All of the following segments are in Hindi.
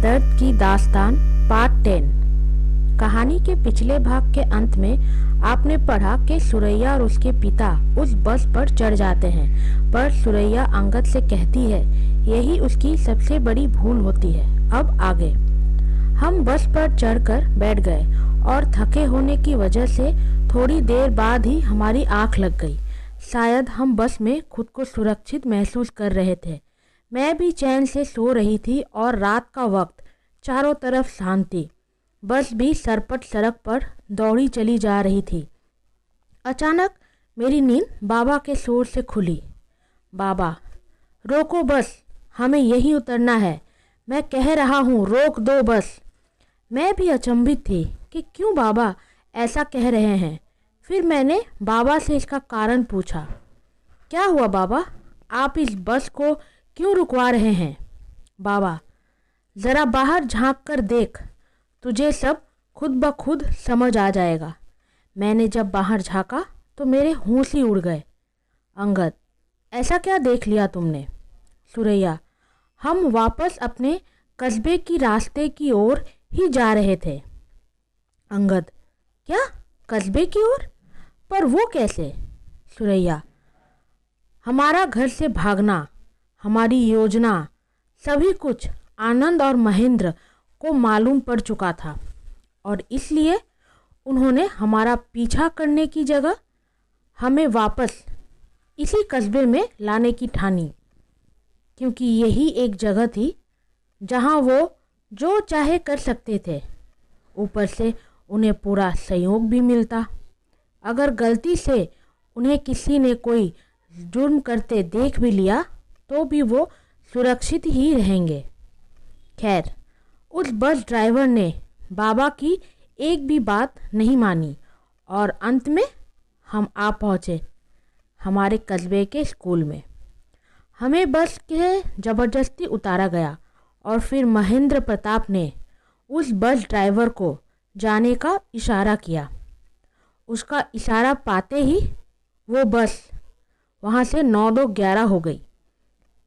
दर्द की दास्तान पार्ट 10। कहानी के पिछले भाग के अंत में आपने पढ़ा कि सुरैया और उसके पिता उस बस पर चढ़ जाते हैं, पर सुरैया अंगद से कहती है यही उसकी सबसे बड़ी भूल होती है। अब आगे हम बस पर चढ़कर बैठ गए और थके होने की वजह से थोड़ी देर बाद ही हमारी आंख लग गई। शायद हम बस में खुद को सुरक्षित महसूस कर रहे थे। मैं भी चैन से सो रही थी और रात का वक्त, चारों तरफ शांति। बस भी सरपट सड़क पर दौड़ी चली जा रही थी। अचानक मेरी नींद बाबा के शोर से खुली। बाबा, रोको बस, हमें यहीं उतरना है। मैं कह रहा हूँ, रोक दो बस। मैं भी अचंभित थी कि क्यों बाबा ऐसा कह रहे हैं। फिर मैंने बाबा से इसका कारण पूछा। क्या हुआ बाबा, आप इस बस को क्यों रुकवा रहे हैं? बाबा, ज़रा बाहर झांक कर देख, तुझे सब खुद ब खुद समझ आ जाएगा। मैंने जब बाहर झांका तो मेरे होश ही उड़ गए। अंगद, ऐसा क्या देख लिया तुमने? सुरैया, हम वापस अपने कस्बे की रास्ते की ओर ही जा रहे थे। अंगद, क्या कस्बे की ओर? पर वो कैसे? सुरैया, हमारा घर से भागना, हमारी योजना, सभी कुछ आनंद और महेंद्र को मालूम पड़ चुका था और इसलिए उन्होंने हमारा पीछा करने की जगह हमें वापस इसी कस्बे में लाने की ठानी, क्योंकि यही एक जगह थी जहां वो जो चाहे कर सकते थे। ऊपर से उन्हें पूरा सहयोग भी मिलता। अगर गलती से उन्हें किसी ने कोई जुर्म करते देख भी लिया तो भी वो सुरक्षित ही रहेंगे। खैर, उस बस ड्राइवर ने बाबा की एक भी बात नहीं मानी और अंत में हम आ पहुँचे हमारे कस्बे के स्कूल में। हमें बस के ज़बरदस्ती उतारा गया और फिर महेंद्र प्रताप ने उस बस ड्राइवर को जाने का इशारा किया। उसका इशारा पाते ही वो बस वहाँ से 9-2-11 हो गई।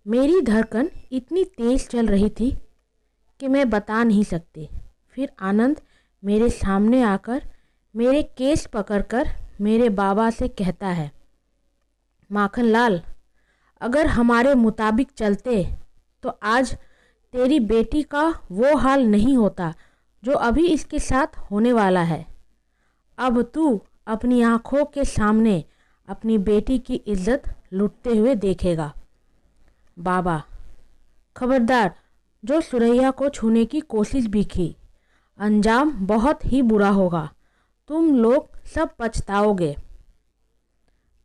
मेरी धड़कन इतनी तेज़ चल रही थी कि मैं बता नहीं सकती। फिर आनंद मेरे सामने आकर मेरे केस पकड़कर मेरे बाबा से कहता है, माखनलाल, अगर हमारे मुताबिक चलते तो आज तेरी बेटी का वो हाल नहीं होता जो अभी इसके साथ होने वाला है। अब तू अपनी आँखों के सामने अपनी बेटी की इज्जत लुटते हुए देखेगा। बाबा, खबरदार, जो सुरैया को छूने की कोशिश भी की, अंजाम बहुत ही बुरा होगा। तुम लोग सब पछताओगे।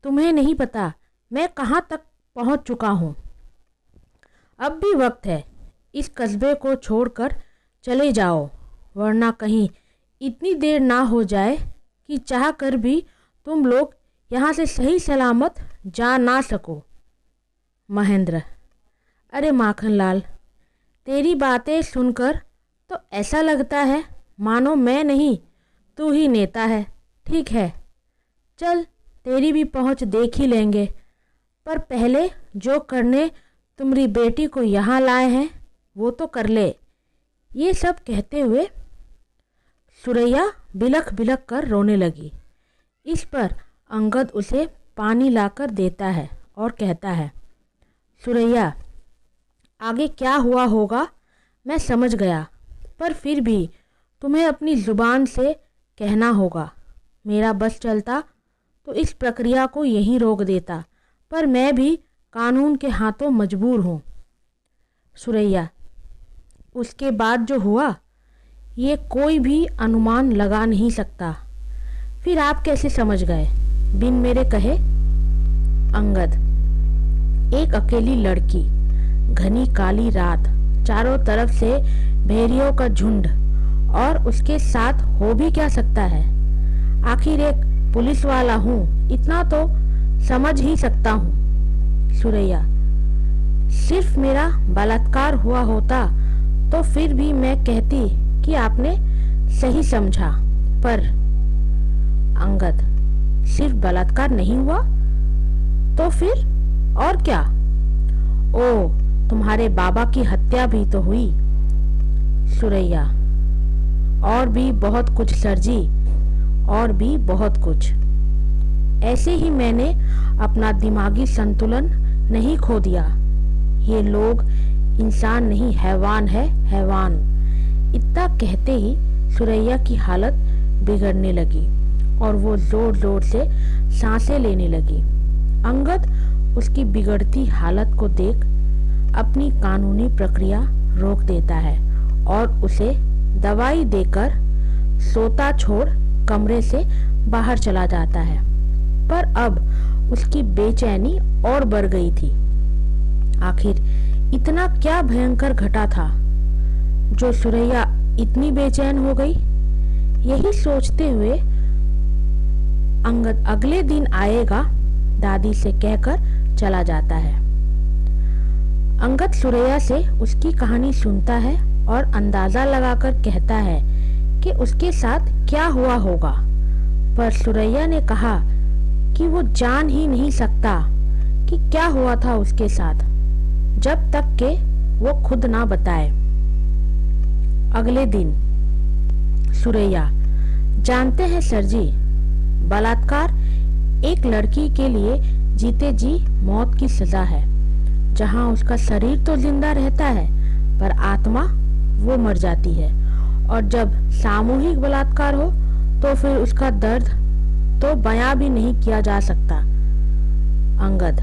तुम्हें नहीं पता मैं कहाँ तक पहुँच चुका हूँ। अब भी वक्त है, इस कस्बे को छोड़कर चले जाओ, वरना कहीं इतनी देर ना हो जाए कि चाह कर भी तुम लोग यहाँ से सही सलामत जा ना सको। महेंद्र, अरे माखनलाल, तेरी बातें सुनकर तो ऐसा लगता है मानो मैं नहीं तू ही नेता है। ठीक है, चल तेरी भी पहुंच देख ही लेंगे, पर पहले जो करने तुम्हारी बेटी को यहाँ लाए हैं वो तो कर ले। ये सब कहते हुए सुरैया बिलख बिलख कर रोने लगी। इस पर अंगद उसे पानी लाकर देता है और कहता है, सुरैया, आगे क्या हुआ होगा मैं समझ गया, पर फिर भी तुम्हें अपनी ज़ुबान से कहना होगा। मेरा बस चलता तो इस प्रक्रिया को यहीं रोक देता, पर मैं भी कानून के हाथों मजबूर हूँ। सुरैया, उसके बाद जो हुआ ये कोई भी अनुमान लगा नहीं सकता। फिर आप कैसे समझ गए बिन मेरे कहे? अंगद, एक अकेली लड़की, घनी काली रात, चारों तरफ से भेड़ियों का झुंड, और उसके साथ हो भी क्या सकता है? आखिर एक पुलिस वाला हूँ, इतना तो समझ ही सकता हूँ। सुरैया, सिर्फ मेरा बलात्कार हुआ होता तो फिर भी मैं कहती कि आपने सही समझा, पर अंगद, सिर्फ बलात्कार नहीं हुआ तो फिर और क्या? ओ, तुम्हारे बाबा की हत्या भी तो हुई। सुरैया, और भी बहुत कुछ सर जी, और भी बहुत कुछ। ऐसे ही मैंने अपना दिमागी संतुलन नहीं खो दिया। ये लोग इंसान नहीं, हैवान है, हैवान। इतना कहते ही सुरैया की हालत बिगड़ने लगी और वो जोर जोर से सांसें लेने लगी। अंगद उसकी बिगड़ती हालत को देख अपनी कानूनी प्रक्रिया रोक देता है और उसे दवाई देकर सोता छोड़ कमरे से बाहर चला जाता है। पर अब उसकी बेचैनी और बढ़ गई थी। आखिर इतना क्या भयंकर घटा था जो सुरैया इतनी बेचैन हो गई? यही सोचते हुए अंगद अगले दिन आएगा दादी से कहकर चला जाता है। अंगद सुरैया से उसकी कहानी सुनता है और अंदाजा लगाकर कहता है कि उसके साथ क्या हुआ होगा, पर सुरैया ने कहा कि वो जान ही नहीं सकता कि क्या हुआ था उसके साथ जब तक के वो खुद ना बताए। अगले दिन सुरैया, जानते हैं सर जी, बलात्कार एक लड़की के लिए जीते जी मौत की सजा है। जहां उसका शरीर तो जिंदा रहता है पर आत्मा वो मर जाती है, और जब सामूहिक बलात्कार हो तो फिर उसका दर्द तो बयां भी नहीं किया जा सकता। अंगद,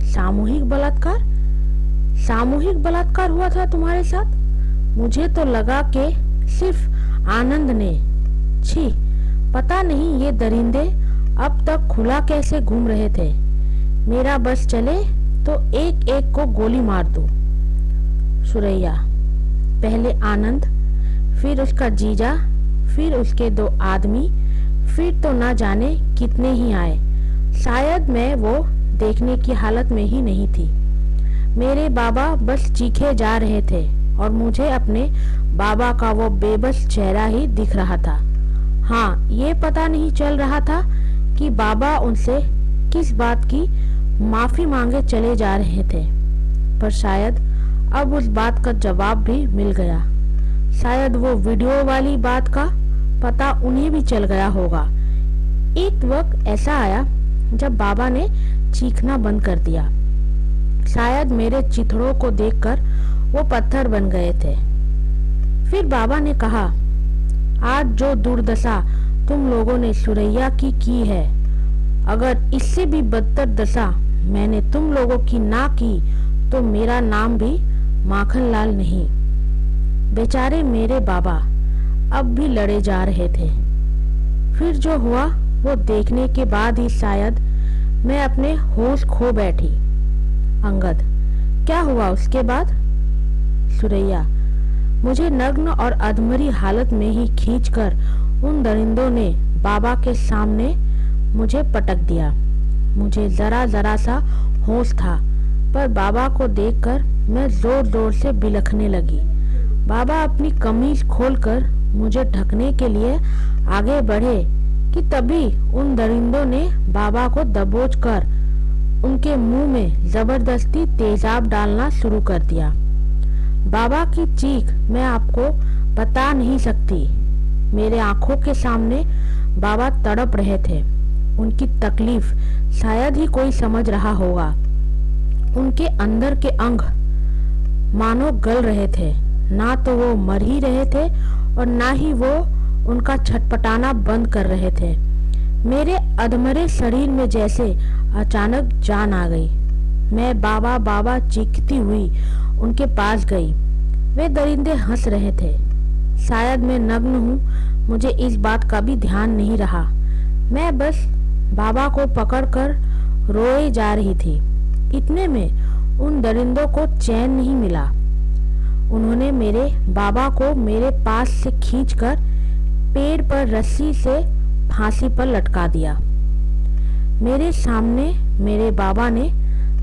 सामूहिक बलात्कार? सामूहिक बलात्कार हुआ था तुम्हारे साथ? मुझे तो लगा कि सिर्फ आनंद ने। छी, पता नहीं ये दरिंदे अब तक खुला कैसे घूम रहे थे। मेरा बस चले तो एक एक को गोली मार दूं। सुरैया, पहले आनंद, फिर उसका जीजा, फिर उसके 2 आदमी, फिर तो ना जाने कितने ही आए। शायद मैं वो देखने की हालत में ही नहीं थी। मेरे बाबा बस चीखे जा रहे थे और मुझे अपने बाबा का वो बेबस चेहरा ही दिख रहा था। हाँ, ये पता नहीं चल रहा था कि बाबा उनसे किस बात की माफी मांगे चले जा रहे थे, पर शायद अब उस बात का जवाब भी मिल गया। शायद वो वीडियो वाली बात का पता उन्हें भी चल गया होगा। एक वक्त ऐसा आया जब बाबा ने चीखना बंद कर दिया। शायद मेरे चिथड़ों को देखकर वो पत्थर बन गए थे। फिर बाबा ने कहा, आज जो दुर्दशा तुम लोगों ने सुरैया की है, अगर इससे भी बदतर दशा मैंने तुम लोगों की ना की तो मेरा नाम भी माखनलाल नहीं। बेचारे मेरे बाबा अब भी लड़े जा रहे थे। फिर जो हुआ वो देखने के बाद ही शायद मैं अपने होश खो बैठी। अंगद, क्या हुआ उसके बाद? सुरैया, मुझे नग्न और अधमरी हालत में ही खींचकर उन दरिंदों ने बाबा के सामने मुझे पटक दिया। मुझे जरा जरा सा होश था, पर बाबा को देखकर मैं जोर जोर से बिलखने लगी। बाबा अपनी कमीज खोलकर मुझे ढकने के लिए आगे बढ़े कि तभी उन दरिंदों ने बाबा को दबोचकर उनके मुंह में जबरदस्ती तेजाब डालना शुरू कर दिया। बाबा की चीख मैं आपको बता नहीं सकती। मेरे आंखों के सामने बाबा तड़प रहे थे। उनकी तकलीफ शायद ही कोई समझ रहा होगा। उनके अंदर के अंग मानो गल रहे थे। ना तो वो मर ही रहे थे और ना ही वो उनका छटपटाना बंद कर रहे थे। मेरे अधमरे शरीर में जैसे अचानक जान आ गई। मैं बाबा बाबा चीखती हुई उनके पास गई। वे दरिंदे हंस रहे थे। शायद मैं नग्न हूँ, मुझे इस बात का भी ध्यान नहीं रहा। मैं बस बाबा को पकड़कर रोए जा रही थी। इतने में उन दरिंदों को चैन नहीं मिला। उन्होंने मेरे बाबा को मेरे पास से खींचकर पेड़ पर रस्सी से फांसी पर लटका दिया। मेरे सामने मेरे बाबा ने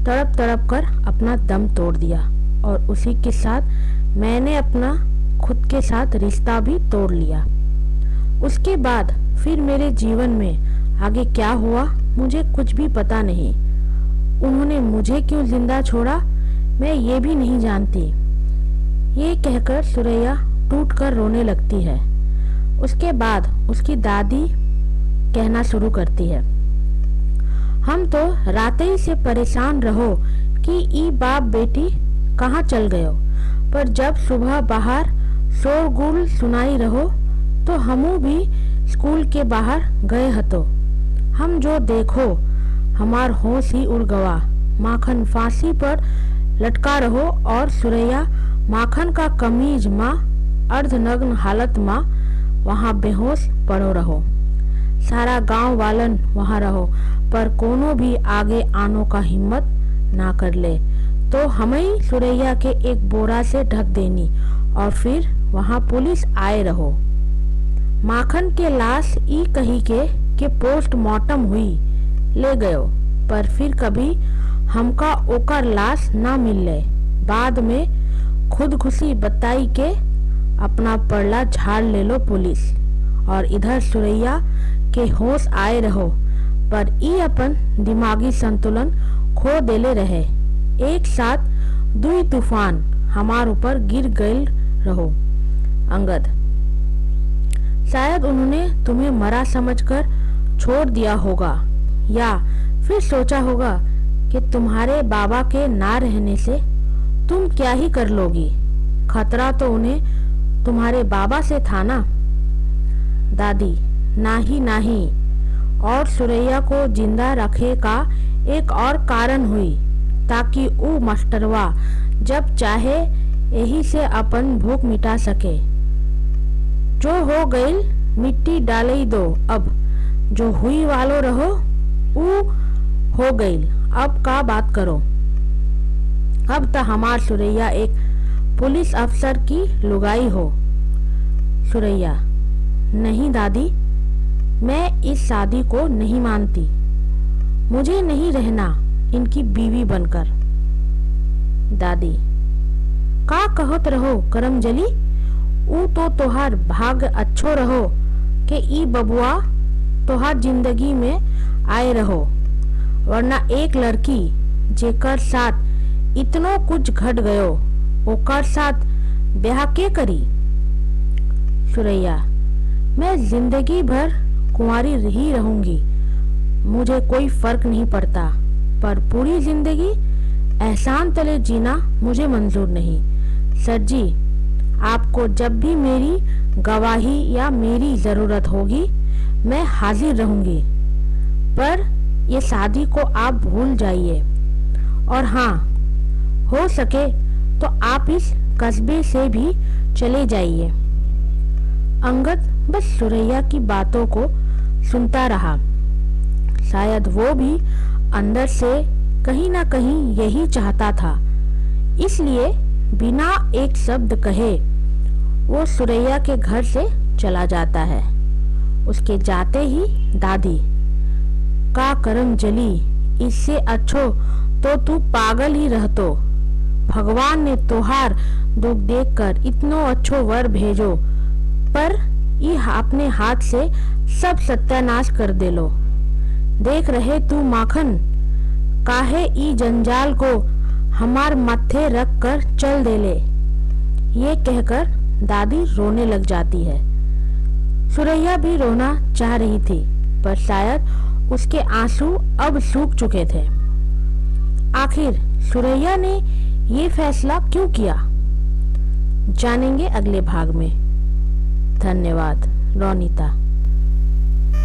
तड़प तड़प कर अपना दम तोड़ दिया और उसी के साथ मैंने अपना खुद के साथ रिश्ता भी तोड़ लिया। उसके बाद फिर मेरे जीवन में आगे क्या हुआ मुझे कुछ भी पता नहीं। उन्होंने मुझे क्यों जिंदा छोड़ा मैं ये भी नहीं जानती। ये कहकर सुरैया टूटकर रोने लगती है। उसके बाद उसकी दादी कहना शुरू करती है, हम तो राते ही से परेशान रहो कि ई बाप बेटी कहाँ चल गयो, पर जब सुबह बाहर शोरगुल सुनाई रहो तो हमू भी स्कूल के बाहर गए हतो। हम जो देखो हमार होश ही उड़ गवा। माखन फांसी पर लटका रहो और सुरैया माखन का कमीज माँ अर्धनग्न हालत माँ वहाँ बेहोश पड़ो रहो। सारा गांव वालन वहाँ रहो, पर कोनो भी आगे आनो का हिम्मत ना कर ले। तो हमें सुरैया के एक बोरा से ढक देनी और फिर वहाँ पुलिस आए रहो। माखन के लाश ई कही के पोस्टमार्टम हुई ले गयो, पर फिर कभी हमका ओकर लाश ना मिलले। बाद में खुदकुशी बताई के अपना पड़ला झाड़ ले लो पुलिस, और इधर सुरैया के होश आए रहो, पर ई अपन दिमागी संतुलन खो देले रहे। एक साथ दुई तूफान हमार ऊपर गिर गए रहो। अंगद, शायद उन्होंने तुम्हें मरा समझकर छोड़ दिया होगा, या फिर सोचा होगा कि तुम्हारे बाबा के ना रहने से तुम क्या ही कर लोगी। खतरा तो उन्हें तुम्हारे बाबा से था ना। दादी, नाही, और सुरैया को जिंदा रखे का एक और कारण हुई, ताकि ऊ मास्टरवा जब चाहे यही से अपन भूख मिटा सके। जो हो गई मिट्टी डाले दो, अब जो हुई वालो रहो ऊ हो गई, अब का बात करो। अब तो हमार सुरैया एक पुलिस अफसर की लुगाई हो। सुरैया, नहीं दादी, मैं इस शादी को नहीं मानती। मुझे नहीं रहना इनकी बीवी बनकर। दादी, का कहत रहो करमजली, ऊ तो तोहार भाग्य अच्छो रहो कि ई बबुआ तोहार जिंदगी में आए रहो, वरना एक लड़की जेकर साथ इतनो कुछ घट गयो ओकर साथ ब्याह के करी। सुरैया, मैं जिंदगी भर कुंवारी ही रहूंगी, मुझे कोई फर्क नहीं पड़ता, पर पूरी जिंदगी एहसान तले जीना मुझे मंजूर नहीं। सर जी, आपको जब भी मेरी गवाही या मेरी जरूरत होगी मैं हाजिर रहूंगी, पर ये शादी को आप भूल जाइए, और हाँ, हो सके तो आप इस कस्बे से भी चले जाइए। अंगद बस सुरैया की बातों को सुनता रहा। शायद वो भी अंदर से कहीं ना कहीं यही चाहता था, इसलिए बिना एक शब्द कहे वो सुरैया के घर से चला जाता है। उसके जाते ही दादी, का करम जली, इससे अच्छो तो तू पागल ही रहतो। भगवान ने तोहार दुख देखकर इतनो अच्छो वर भेजो, पर ये अपने हाथ से सब सत्यानाश कर देलो। देख रहे तू माखन, काहे ई जंजाल को हमार माथे रख कर चल देले। ये कहकर दादी रोने लग जाती है। सुरैया भी रोना चाह रही थी, पर शायद उसके आंसू अब सूख चुके थे। आखिर सुरैया ने ये फैसला क्यों किया, जानेंगे अगले भाग में। धन्यवाद। रोनीता।